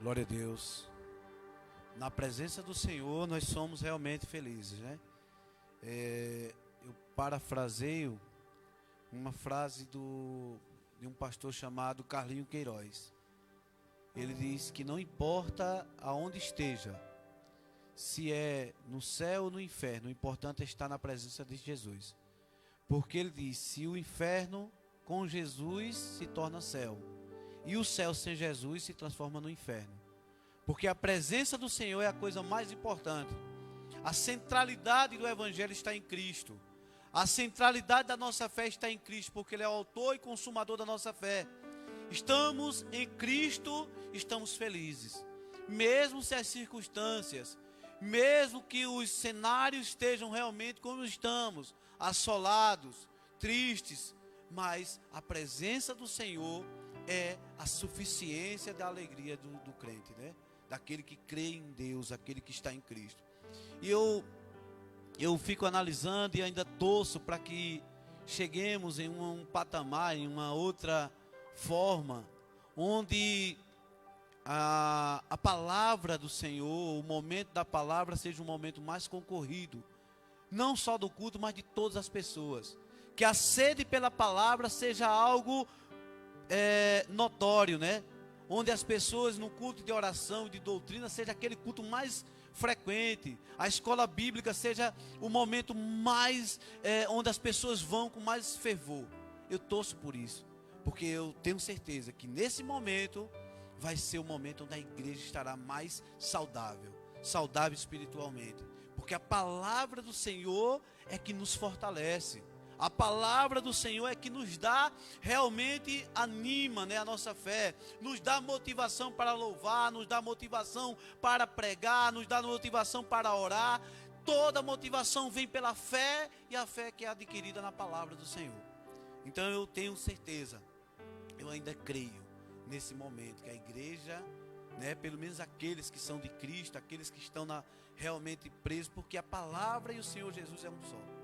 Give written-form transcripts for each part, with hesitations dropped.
Glória a Deus. Na presença do Senhor nós somos realmente felizes, né? Eu parafraseio uma frase de um pastor chamado Carlinho Queiroz. Ele diz que não importa aonde esteja, se é no céu ou no inferno, o importante é estar na presença de Jesus. Porque ele diz, se o inferno com Jesus se torna céu, e o céu sem Jesus se transforma no inferno. Porque a presença do Senhor é a coisa mais importante. A centralidade do Evangelho está em Cristo. A centralidade da nossa fé está em Cristo, porque Ele é o autor e consumador da nossa fé. Estamos em Cristo, estamos felizes. Mesmo se as circunstâncias, mesmo que os cenários estejam realmente como estamos, assolados, tristes, mas a presença do Senhor é a suficiência da alegria do crente, né? Daquele que crê em Deus, aquele que está em Cristo. E eu fico analisando e ainda torço para que cheguemos em um patamar, em uma outra forma, onde a palavra do Senhor, o momento da palavra seja um momento mais concorrido, não só do culto, mas de todas as pessoas. Que a sede pela palavra seja algo notório, né? Onde as pessoas no culto de oração e de doutrina seja aquele culto mais frequente, a escola bíblica seja o momento mais onde as pessoas vão com mais fervor. Eu torço por isso, porque eu tenho certeza que nesse momento vai ser o momento onde a igreja estará mais saudável espiritualmente, porque a palavra do Senhor é que nos fortalece. A palavra do Senhor é que nos dá, realmente anima, né, a nossa fé, nos dá motivação para louvar, nos dá motivação para pregar, nos dá motivação para orar. Toda motivação vem pela fé, e a fé que é adquirida na palavra do Senhor. Então eu tenho certeza, eu ainda creio nesse momento que a igreja, né, pelo menos aqueles que são de Cristo, aqueles que estão realmente presos, porque a palavra e o Senhor Jesus é um só.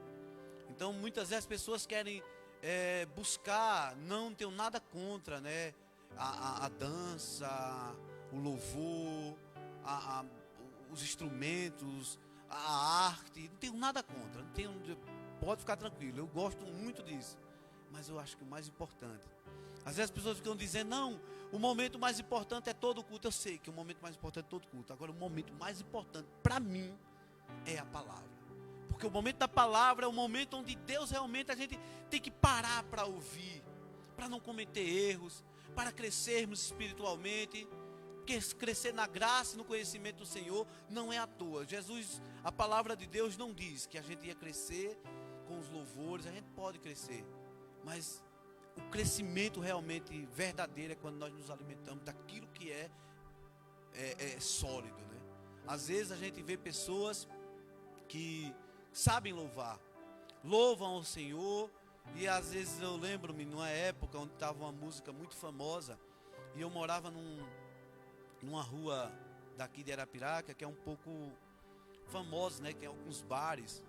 Então muitas vezes as pessoas querem buscar, não tenho nada contra, né, a dança, o louvor, os instrumentos, a arte, não tenho nada contra, pode ficar tranquilo, eu gosto muito disso. Mas eu acho que o mais importante, às vezes as pessoas ficam dizendo, não, o momento mais importante é todo o culto. Eu sei que o momento mais importante é todo o culto. Agora o momento mais importante para mim é a palavra. Porque o momento da palavra é o momento onde Deus realmente a gente tem que parar para ouvir, para não cometer erros, para crescermos espiritualmente. Porque crescer na graça e no conhecimento do Senhor não é à toa. Jesus, a palavra de Deus não diz que a gente ia crescer com os louvores, a gente pode crescer, mas o crescimento realmente verdadeiro é quando nós nos alimentamos daquilo que é sólido, né? Às vezes a gente vê pessoas que sabem louvar, louvam o Senhor, e às vezes eu lembro-me numa época onde estava uma música muito famosa, e eu morava numa rua daqui de Arapiraca, que é um pouco famosa, né? Tem alguns bares,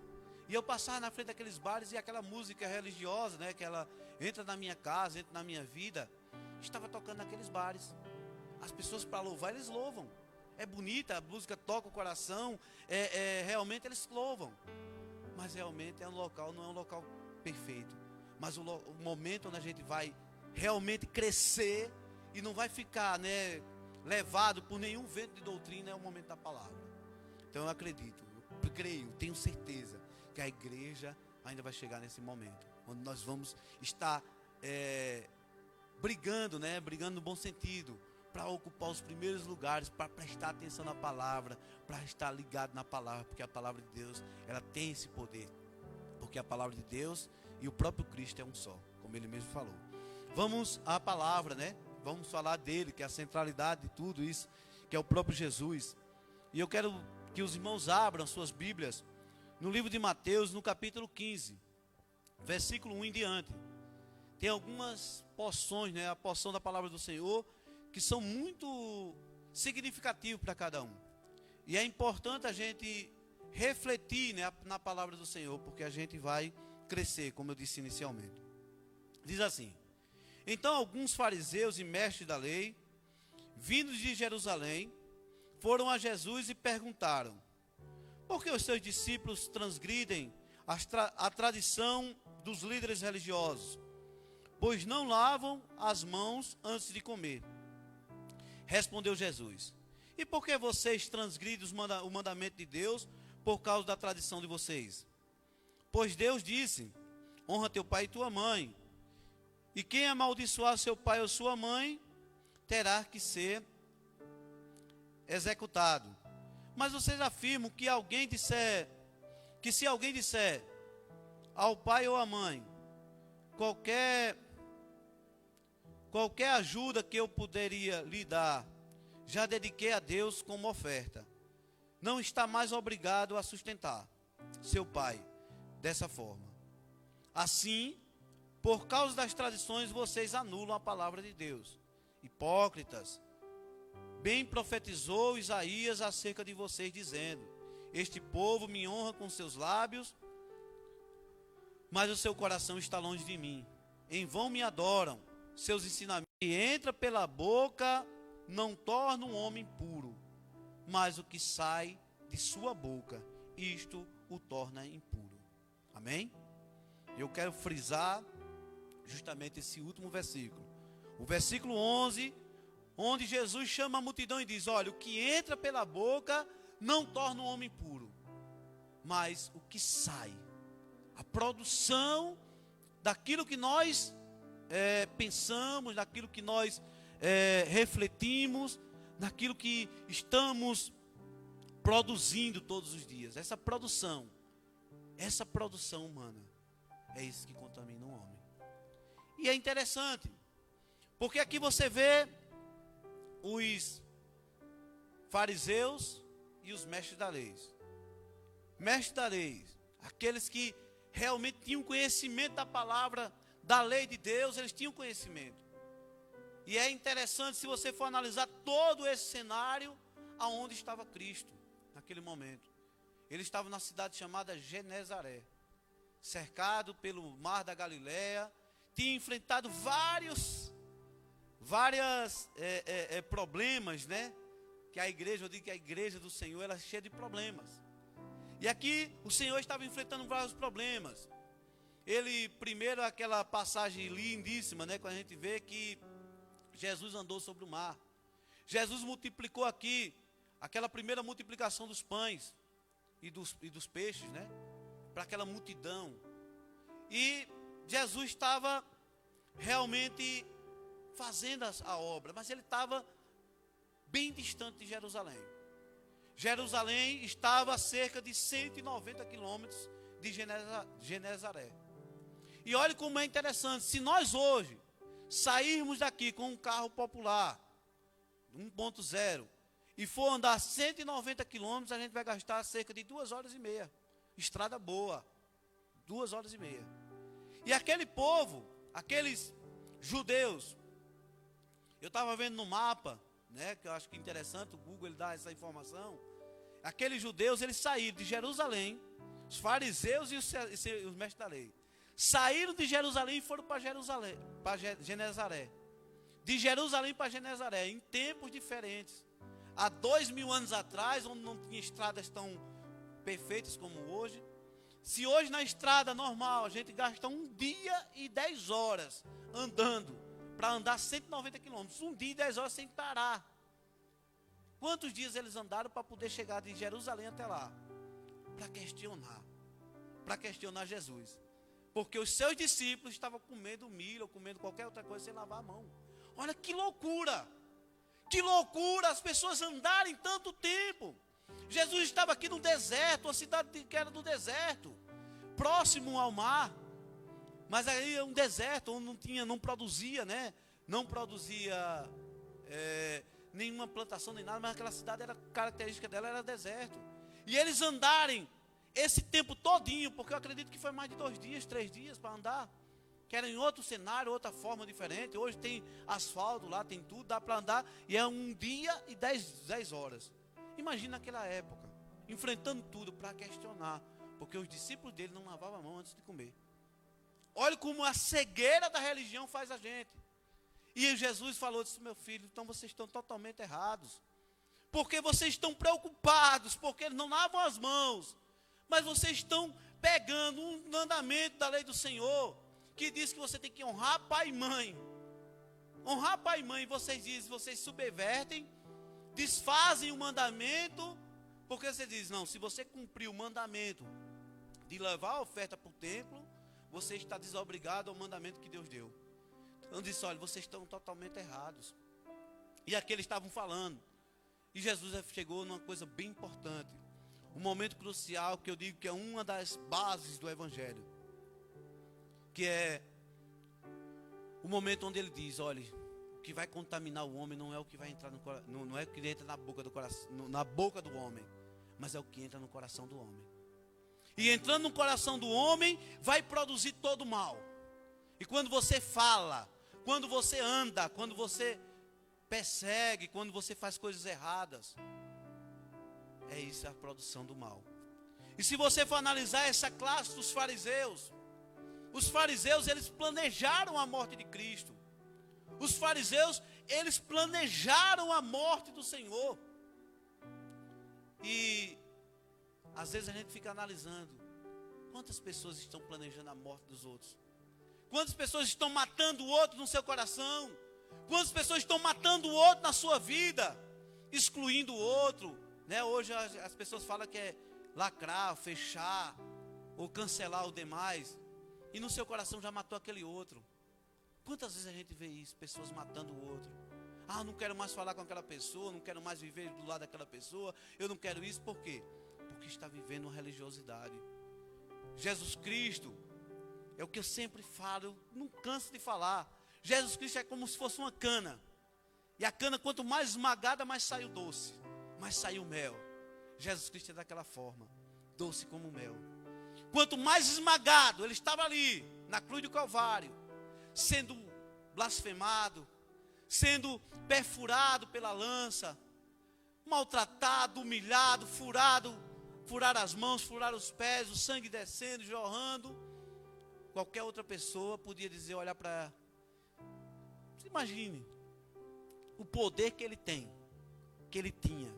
e eu passava na frente daqueles bares e aquela música religiosa, né, que ela entra na minha casa, entra na minha vida, estava tocando naqueles bares. As pessoas, para louvar, eles louvam. É bonita, a música toca o coração, realmente eles louvam. Mas realmente é um local, não é um local perfeito. Mas o momento onde a gente vai realmente crescer e não vai ficar, né, levado por nenhum vento de doutrina, é o momento da palavra. Então eu acredito, eu creio, tenho certeza que a igreja ainda vai chegar nesse momento, onde nós vamos estar brigando, né? Brigando no bom sentido, para ocupar os primeiros lugares, para prestar atenção na palavra, para estar ligado na palavra, porque a palavra de Deus, ela tem esse poder, porque a palavra de Deus e o próprio Cristo é um só, como ele mesmo falou. Vamos à palavra, né? Vamos falar dele, que é a centralidade de tudo isso, que é o próprio Jesus. E eu quero que os irmãos abram suas Bíblias no livro de Mateus, no capítulo 15, versículo 1 em diante. Tem algumas porções, né, a porção da palavra do Senhor, que são muito significativas para cada um. E é importante a gente refletir, né, na palavra do Senhor, porque a gente vai crescer, como eu disse inicialmente. Diz assim: então alguns fariseus e mestres da lei vindos de Jerusalém, foram a Jesus e perguntaram: por que os seus discípulos transgridem a tradição dos líderes religiosos, pois não lavam as mãos antes de comer? Respondeu Jesus: e por que vocês transgridem o mandamento de Deus por causa da tradição de vocês? Pois Deus disse: honra teu pai e tua mãe, e quem amaldiçoar seu pai ou sua mãe terá que ser executado. Mas vocês afirmam que se alguém disser ao pai ou à mãe: qualquer ajuda que eu poderia lhe dar, já dediquei a Deus como oferta, não está mais obrigado a sustentar seu pai dessa forma. Assim, por causa das tradições, vocês anulam a palavra de Deus. Hipócritas, bem profetizou Isaías acerca de vocês, dizendo: este povo me honra com seus lábios, mas o seu coração está longe de mim. Em vão me adoram, seus ensinamentos que entra pela boca não torna um homem puro, mas o que sai de sua boca, isto o torna impuro. Amém? Eu quero frisar justamente esse último versículo, o versículo 11, onde Jesus chama a multidão e diz: olha, o que entra pela boca não torna um homem puro, mas o que sai, a produção daquilo que nós pensamos, daquilo que nós refletimos, daquilo que estamos produzindo todos os dias. Essa produção humana, é isso que contamina o homem. E é interessante, porque aqui você vê os fariseus e os mestres da lei. Mestres da lei, aqueles que realmente tinham conhecimento da palavra, da lei de Deus, eles tinham conhecimento. E é interessante, se você for analisar todo esse cenário, aonde estava Cristo naquele momento. Ele estava na cidade chamada Genezaré, cercado pelo mar da Galileia, tinha enfrentado vários problemas, né? Que a igreja, eu digo que a igreja do Senhor, ela é cheia de problemas. E aqui o Senhor estava enfrentando vários problemas. Ele, primeiro, aquela passagem lindíssima, né? Quando a gente vê que Jesus andou sobre o mar. Jesus multiplicou aqui, aquela primeira multiplicação dos pães e dos peixes, né? Para aquela multidão. E Jesus estava realmente fazendo a obra, mas ele estava bem distante de Jerusalém. Jerusalém estava a cerca de 190 quilômetros de Genezaré. E olha como é interessante, se nós hoje sairmos daqui com um carro popular 1.0 e for andar 190 quilômetros, a gente vai gastar cerca de 2 horas e meia. Estrada boa, 2 horas e meia. E aquele povo, aqueles judeus, eu estava vendo no mapa, né, que eu acho que é interessante, o Google ele dá essa informação. Aqueles judeus, eles saíram de Jerusalém, os fariseus e os mestres da lei, saíram de Jerusalém e foram para Jerusalém, para Genezaré. De Jerusalém para Genezaré, em tempos diferentes. Há 2000 anos atrás, onde não tinha estradas tão perfeitas como hoje. Se hoje na estrada normal a gente gasta 1 dia e 10 horas andando, para andar 190 quilômetros, 1 dia e 10 horas sem parar. Quantos dias eles andaram para poder chegar de Jerusalém até lá? Para questionar Jesus. Porque os seus discípulos estavam comendo milho ou comendo qualquer outra coisa sem lavar a mão. Olha que loucura! Que loucura as pessoas andarem tanto tempo. Jesus estava aqui no deserto, uma cidade que era do deserto, próximo ao mar. Mas aí é um deserto onde não produzia, né? Não produzia nenhuma plantação nem nada, mas aquela cidade, a característica dela era deserto. E eles andarem esse tempo todinho, porque eu acredito que foi mais de 2 dias, 3 dias para andar, que era em outro cenário, outra forma diferente. Hoje tem asfalto lá, tem tudo, dá para andar, e é 1 dia e 10 horas. Imagina naquela época, enfrentando tudo para questionar, porque os discípulos dele não lavavam a mão antes de comer. Olha como a cegueira da religião faz a gente. E Jesus falou, disse, meu filho, então vocês estão totalmente errados. Porque vocês estão preocupados, porque não lavam as mãos. Mas vocês estão pegando um mandamento da lei do Senhor, que diz que você tem que honrar pai e mãe. Honrar pai e mãe, vocês dizem, vocês subvertem, desfazem o mandamento, porque você diz, não, se você cumprir o mandamento de levar a oferta para o templo, você está desobrigado ao mandamento que Deus deu. Então disse, olha, vocês estão totalmente errados. E aqui eles estavam falando. E Jesus chegou numa coisa bem importante. Um momento crucial que eu digo que é uma das bases do Evangelho. Que é o momento onde ele diz, olha, o que vai contaminar o homem não é o que vai entrar no coração, não é o que entra na boca do coração, na boca do homem, mas é o que entra no coração do homem. E entrando no coração do homem, vai produzir todo o mal. E quando você fala, quando você anda, quando você persegue, quando você faz coisas erradas, é isso a produção do mal. E se você for analisar essa classe dos fariseus, os fariseus, eles planejaram a morte de Cristo. Os fariseus, eles planejaram a morte do Senhor. E às vezes a gente fica analisando, quantas pessoas estão planejando a morte dos outros? Quantas pessoas estão matando o outro no seu coração? Quantas pessoas estão matando o outro na sua vida? Excluindo o outro, né? Hoje as pessoas falam que é lacrar, fechar, ou cancelar o demais. E no seu coração já matou aquele outro. Quantas vezes a gente vê isso? Pessoas matando o outro. Ah, não quero mais falar com aquela pessoa, não quero mais viver do lado daquela pessoa. Eu não quero isso, por quê? Porque está vivendo uma religiosidade. Jesus Cristo, é o que eu sempre falo, eu não canso de falar. Jesus Cristo é como se fosse uma cana. E a cana, quanto mais esmagada, mais sai o doce, mais sai o mel. Jesus Cristo é daquela forma, doce como mel. Quanto mais esmagado, ele estava ali, na cruz do Calvário, sendo blasfemado, sendo perfurado pela lança, maltratado, humilhado, furar as mãos, furar os pés, o sangue descendo, jorrando. Qualquer outra pessoa podia dizer, olhar para... Você imagine o poder que ele tem, que ele tinha.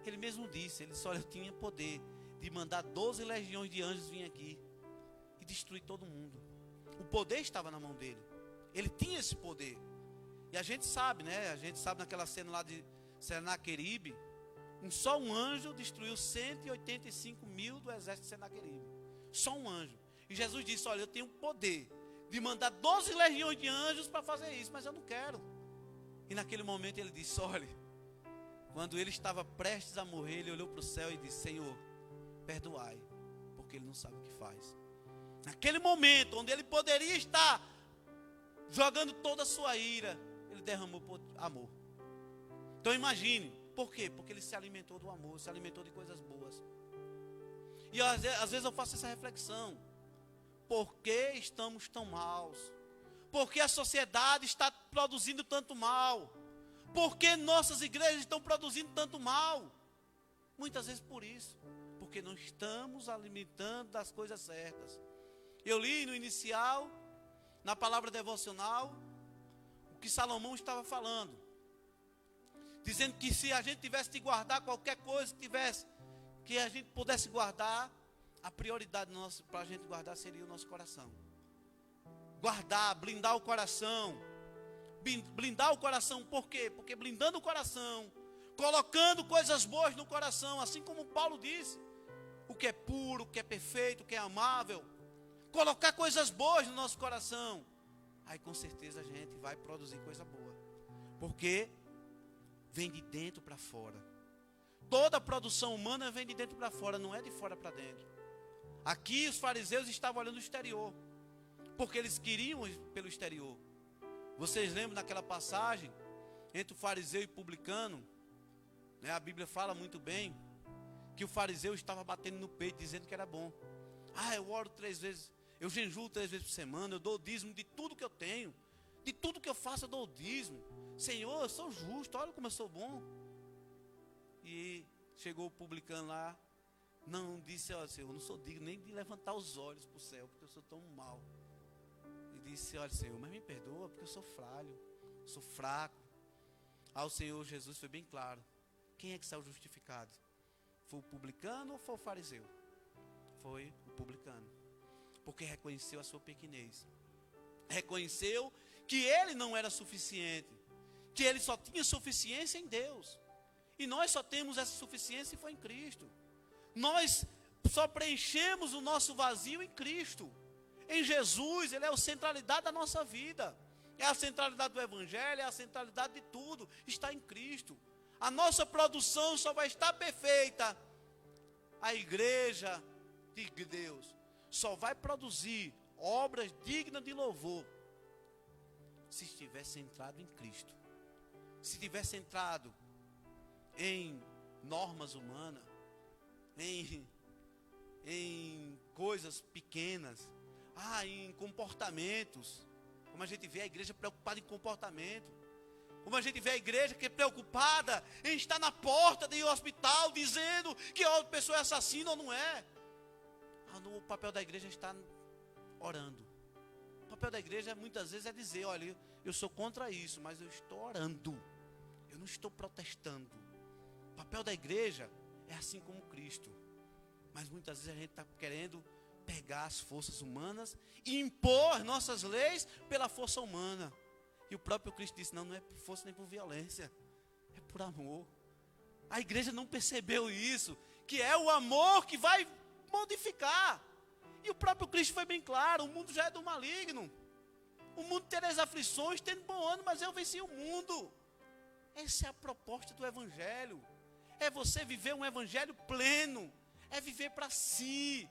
Ele mesmo disse, ele disse, olha, eu tinha poder de mandar 12 legiões de anjos vir aqui e destruir todo mundo. O poder estava na mão dele. Ele tinha esse poder. E a gente sabe, né? A gente sabe naquela cena lá de Senaqueribe, só um anjo destruiu 185 mil do exército de Senaqueribe. Só um anjo. E Jesus disse, olha, eu tenho poder de mandar 12 legiões de anjos para fazer isso, mas eu não quero. E naquele momento ele disse, olha, quando ele estava prestes a morrer, ele olhou para o céu e disse, Senhor, perdoai, porque ele não sabe o que faz. Naquele momento, onde ele poderia estar jogando toda a sua ira, ele derramou amor. Então imagine, por quê? Porque ele se alimentou do amor, se alimentou de coisas boas. E às vezes eu faço essa reflexão. Por que estamos tão maus? Por que a sociedade está produzindo tanto mal? Por que nossas igrejas estão produzindo tanto mal? Muitas vezes por isso. Porque não estamos alimentando das coisas certas. Eu li no inicial, na palavra devocional, o que Salomão estava falando. Dizendo que se a gente tivesse de guardar qualquer coisa que a gente pudesse guardar, a prioridade para a gente guardar seria o nosso coração. Guardar, blindar o coração. Blindar o coração, por quê? Porque blindando o coração, colocando coisas boas no coração, assim como Paulo disse, o que é puro, o que é perfeito, o que é amável, colocar coisas boas no nosso coração, aí com certeza a gente vai produzir coisa boa, porque vem de dentro para fora. Toda a produção humana vem de dentro para fora, não é de fora para dentro. Aqui os fariseus estavam olhando o exterior, porque eles queriam pelo exterior. Vocês lembram daquela passagem entre o fariseu e o publicano, né? A Bíblia fala muito bem que o fariseu estava batendo no peito, dizendo que era bom. Ah, eu oro 3 vezes, eu jejuo 3 vezes por semana, eu dou o dízimo de tudo que eu tenho, de tudo que eu faço eu dou o dízimo. Senhor, eu sou justo, olha como eu sou bom. E chegou o publicano lá, não disse, olha, Senhor, eu não sou digno nem de levantar os olhos para o céu, porque eu sou tão mau. E disse, olha, Senhor, mas me perdoa, porque eu sou falho. sou fraco. Aí o Senhor Jesus foi bem claro. Quem é que saiu justificado? Foi o publicano ou foi o fariseu? Foi o publicano. Porque reconheceu a sua pequenez. Reconheceu que ele não era suficiente. Que ele só tinha suficiência em Deus. E nós só temos essa suficiência e foi em Cristo. Nós só preenchemos o nosso vazio em Cristo. Em Jesus, Ele é a centralidade da nossa vida. É a centralidade do Evangelho, é a centralidade de tudo. Está em Cristo. A nossa produção só vai estar perfeita. A igreja de Deus só vai produzir obras dignas de louvor se estiver centrado em Cristo. Se estiver centrado em normas humanas, em coisas pequenas, em comportamentos. Como a gente vê a igreja preocupada em comportamento. Como a gente vê a igreja que é preocupada em estar na porta do hospital dizendo que a pessoa é assassina ou não é. O papel da igreja é estar orando. O papel da igreja muitas vezes é dizer, olha, eu sou contra isso, mas eu estou orando. Eu não estou protestando. O papel da igreja é assim como Cristo. Mas muitas vezes a gente está querendo pegar as forças humanas e impor nossas leis pela força humana. E o próprio Cristo disse, não é por força nem por violência, é por amor. A igreja não percebeu isso, que é o amor que vai modificar. E o próprio Cristo foi bem claro, o mundo já é do maligno. O mundo terá as aflições, tendo bom ânimo, mas eu venci o mundo. Essa é a proposta do Evangelho. É você viver um Evangelho pleno. É viver para si.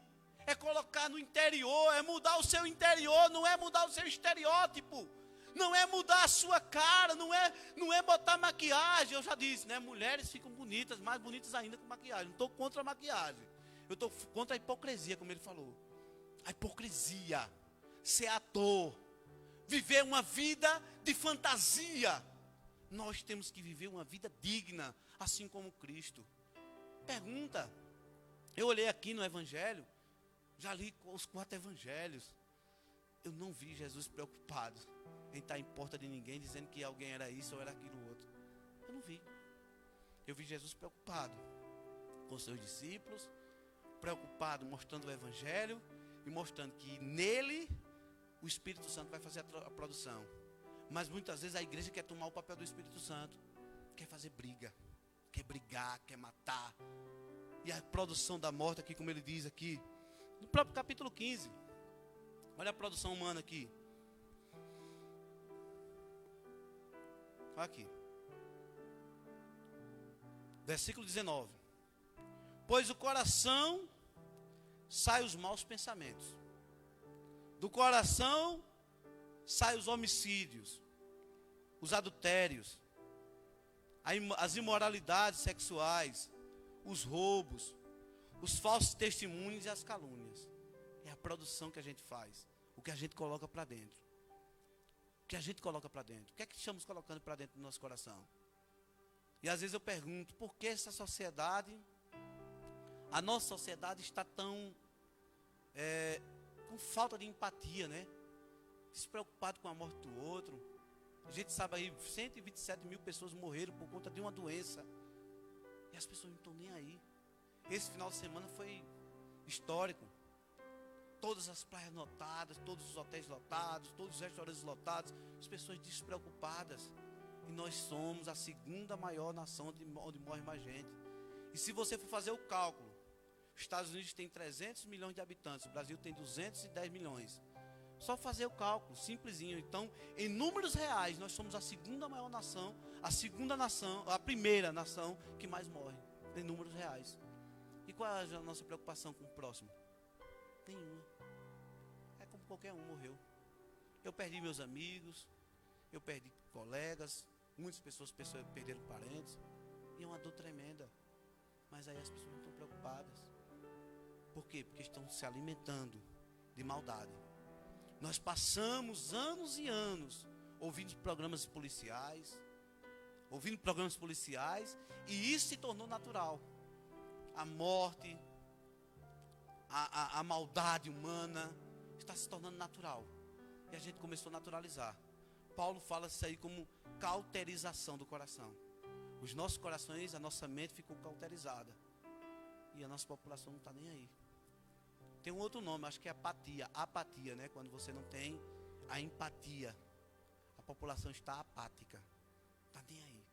É colocar no interior, é mudar o seu interior, não é mudar o seu estereótipo. Não é mudar a sua cara, não é botar maquiagem. Eu já disse, né? Mulheres ficam bonitas, mais bonitas ainda com maquiagem. Não estou contra a maquiagem. Eu estou contra a hipocrisia, como ele falou. A hipocrisia, ser ator, viver uma vida de fantasia. Nós temos que viver uma vida digna, assim como Cristo. Pergunta, eu olhei aqui no Evangelho, já li os 4 Evangelhos. Eu não vi Jesus preocupado em estar em porta de ninguém, dizendo que alguém era isso ou era aquilo outro. Eu não vi. Eu vi Jesus preocupado com seus discípulos, preocupado mostrando o Evangelho e mostrando que nele o Espírito Santo vai fazer a produção. Mas muitas vezes a igreja quer tomar o papel do Espírito Santo, quer fazer briga, quer brigar, quer matar. E a produção da morte aqui, como ele diz aqui, no próprio capítulo 15. Olha a produção humana aqui. Olha aqui. Versículo 19. Pois do coração saem os maus pensamentos. Do coração saem os homicídios, os adultérios, as imoralidades sexuais, os roubos, os falsos testemunhos e as calúnias. É a produção que a gente faz, o que a gente coloca para dentro. O que a gente coloca para dentro. O que é que estamos colocando para dentro do nosso coração? E às vezes eu pergunto, por que essa sociedade, a nossa sociedade está tão com falta de empatia, né? Despreocupado com a morte do outro. A gente sabe aí, 127 mil pessoas morreram por conta de uma doença. E as pessoas não estão nem aí. Esse final de semana foi histórico. Todas as praias lotadas, todos os hotéis lotados, todos os restaurantes lotados, as pessoas despreocupadas. E nós somos a segunda maior nação onde morre mais gente. E se você for fazer o cálculo, os Estados Unidos tem 300 milhões de habitantes, o Brasil tem 210 milhões. Só fazer o cálculo, simplesinho. Então, em números reais, nós somos a segunda maior nação, a primeira nação que mais morre, em números reais. E qual é a nossa preocupação com o próximo? Nenhuma. É como qualquer um morreu. Eu perdi meus amigos, eu perdi colegas, muitas pessoas perderam parentes, e é uma dor tremenda. Mas aí as pessoas não estão preocupadas. Por quê? Porque estão se alimentando de maldade. Nós passamos anos e anos ouvindo programas policiais, e isso se tornou natural. A morte, a maldade humana está se tornando natural. E a gente começou a naturalizar. Paulo fala isso aí como cauterização do coração. Os nossos corações, a nossa mente ficou cauterizada. E a nossa população não está nem aí. Tem um outro nome, acho que é apatia, né? Quando você não tem a empatia. A população está apática. Está nem aí.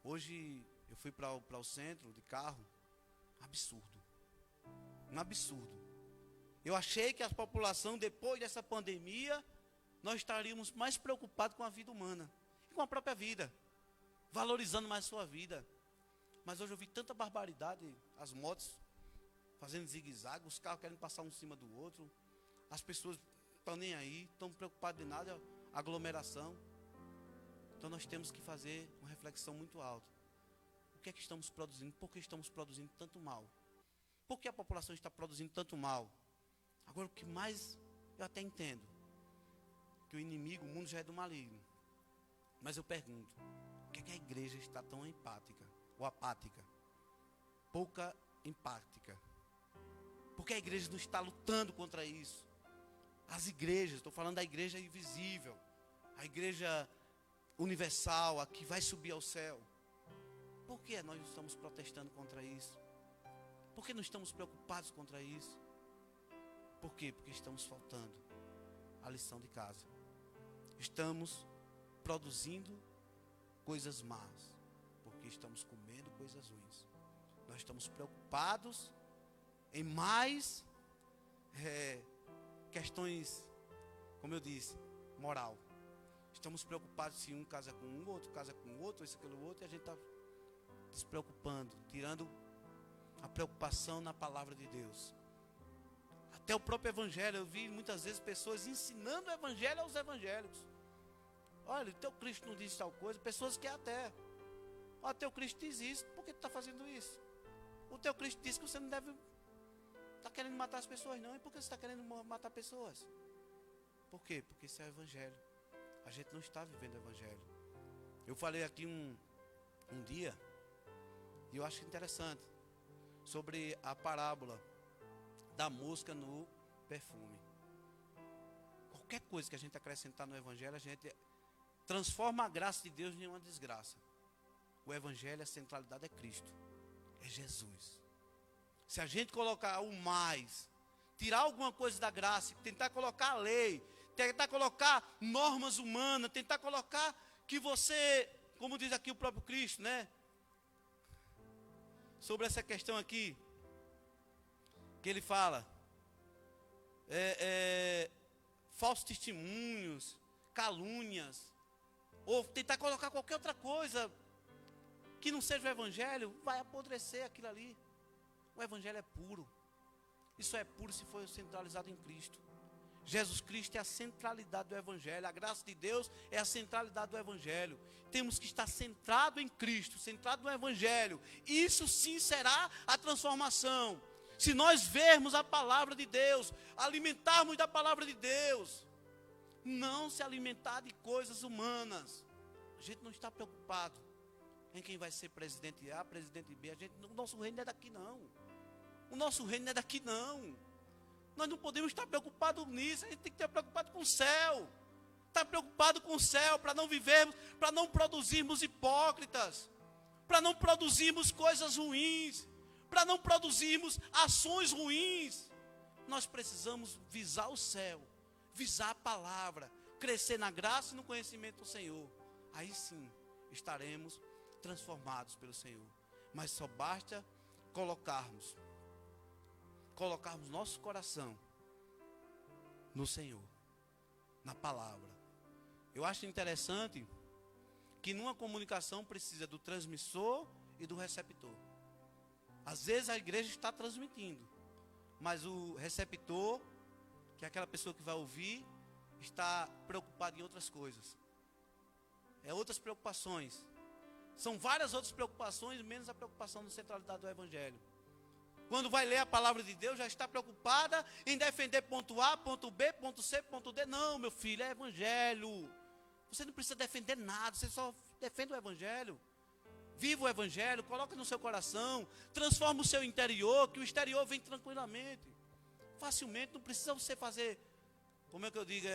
Hoje eu fui para o centro de carro. Absurdo. Um absurdo. Eu achei que a população, depois dessa pandemia, nós estaríamos mais preocupados com a vida humana. E com a própria vida. Valorizando mais a sua vida. Mas hoje eu vi tanta barbaridade. As motos fazendo zigue-zague, os carros querem passar um em cima do outro. As pessoas estão nem aí, estão preocupadas de nada, aglomeração. Então nós temos que fazer uma reflexão muito alta. O que é que estamos produzindo? Por que estamos produzindo tanto mal? Por que a população está produzindo tanto mal? Agora, o que mais eu até entendo, que o inimigo, o mundo já é do maligno. Mas eu pergunto, por que a igreja está tão empática ou apática? Pouca empática. Por que a igreja não está lutando contra isso? As igrejas, estou falando da igreja invisível, a igreja universal, a que vai subir ao céu. Por que nós não estamos protestando contra isso? Por que não estamos preocupados contra isso? Por quê? Porque estamos faltando a lição de casa. Estamos produzindo coisas más, porque estamos comendo coisas ruins. Nós estamos preocupados em mais questões, como eu disse, moral. Estamos preocupados se um casa com um, outro casa com o outro, esse aquilo outro, e a gente está despreocupando, tirando a preocupação na palavra de Deus. Até o próprio evangelho, eu vi muitas vezes pessoas ensinando o evangelho aos evangélicos. Olha, o teu Cristo não diz tal coisa. Pessoas que até, o teu Cristo diz isso, por que tu está fazendo isso? O teu Cristo diz que você não deve estar querendo matar as pessoas, não. E por que você está querendo matar pessoas? Por quê? Porque isso é o evangelho. A gente não está vivendo o evangelho. Eu falei aqui um dia, e eu acho interessante, sobre a parábola da mosca no perfume. Qualquer coisa que a gente acrescentar no evangelho, a gente transforma a graça de Deus em uma desgraça. O evangelho, a centralidade é Cristo, é Jesus. Se a gente colocar o mais, tirar alguma coisa da graça, tentar colocar a lei, tentar colocar normas humanas, tentar colocar que você, como diz aqui o próprio Cristo, né? Sobre essa questão aqui, que ele fala, falsos testemunhos, calúnias, ou tentar colocar qualquer outra coisa que não seja o evangelho, vai apodrecer aquilo ali. O evangelho é puro. Isso é puro se for centralizado em Cristo. Jesus Cristo é a centralidade do evangelho. A graça de Deus é a centralidade do evangelho. Temos que estar centrado em Cristo, centrado no evangelho. Isso sim será a transformação. Se nós vermos a palavra de Deus, alimentarmos da palavra de Deus, não se alimentar de coisas humanas. A gente não está preocupado em quem vai ser presidente A, presidente B. O nosso reino não é daqui não. O nosso reino não é daqui não. Nós não podemos estar preocupados nisso. A gente tem que estar preocupado com o céu. Estar preocupado com o céu, para não vivermos, para não produzirmos hipócritas, para não produzirmos coisas ruins, para não produzirmos ações ruins. Nós precisamos visar o céu, visar a palavra, crescer na graça e no conhecimento do Senhor. Aí sim estaremos transformados pelo Senhor. Mas só basta colocarmos nosso coração no Senhor, na palavra. Eu acho interessante que numa comunicação precisa do transmissor e do receptor. Às vezes a igreja está transmitindo, mas o receptor, que é aquela pessoa que vai ouvir, está preocupado em outras coisas. Outras preocupações. São várias outras preocupações, menos a preocupação da centralidade do evangelho. Quando vai ler a palavra de Deus, já está preocupada em defender ponto A, ponto B, ponto C, ponto D. Não, meu filho, é evangelho. Você não precisa defender nada, você só defende o evangelho. Viva o evangelho, coloca no seu coração, transforma o seu interior, que o exterior vem tranquilamente. Facilmente, não precisa você fazer, como é que eu digo,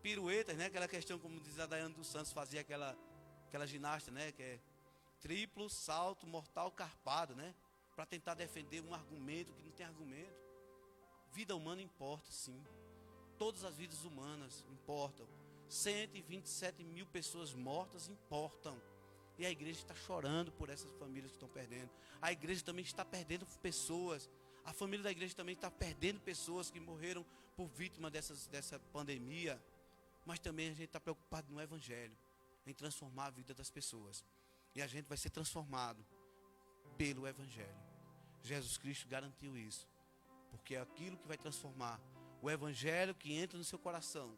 piruetas, né? Aquela questão, como diz a Daiane dos Santos, fazia aquela ginasta, né? Que é triplo, salto, mortal, carpado, né? Para tentar defender um argumento que não tem argumento. Vida humana importa, sim. Todas as vidas humanas importam. 127 mil pessoas mortas importam. E a igreja está chorando por essas famílias que estão perdendo. A igreja também está perdendo pessoas. A família da igreja também está perdendo pessoas que morreram por vítima dessa pandemia. Mas também a gente está preocupado no evangelho, em transformar a vida das pessoas. E a gente vai ser transformado pelo evangelho. Jesus Cristo garantiu isso. Porque é aquilo que vai transformar. O evangelho que entra no seu coração.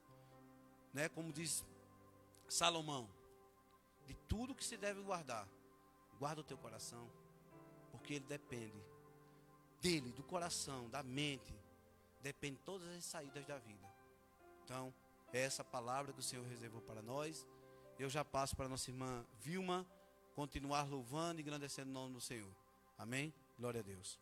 Né? Como diz Salomão. De tudo que se deve guardar. Guarda o teu coração. Porque ele depende dele, do coração, da mente. Depende de todas as saídas da vida. Então, é essa palavra que o Senhor reservou para nós. Eu já passo para a nossa irmã Vilma continuar louvando e engrandecendo o nome do Senhor. Amém? Glória a Deus.